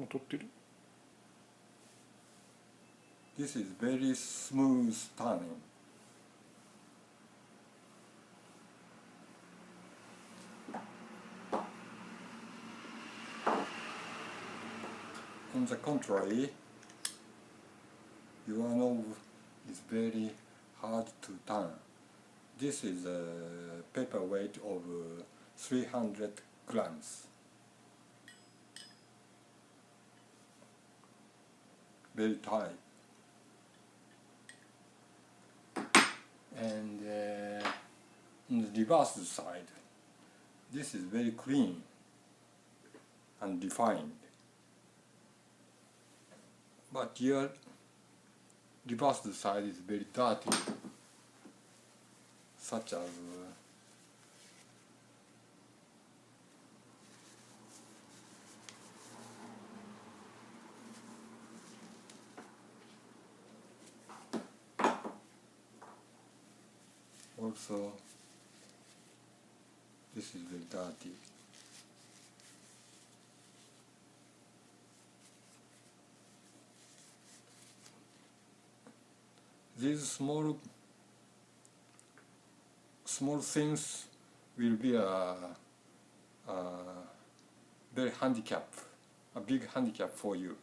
撮ってる。 This is very smooth turning. On the contrary, your knob is very hard to turn. This is a paper weight of 300 grams. Very tight. And on the reverse side, this is very clean and defined. But your reverse side is very dirty, such as also this is very dirty. These small things will be a very handicap, a big handicap for you.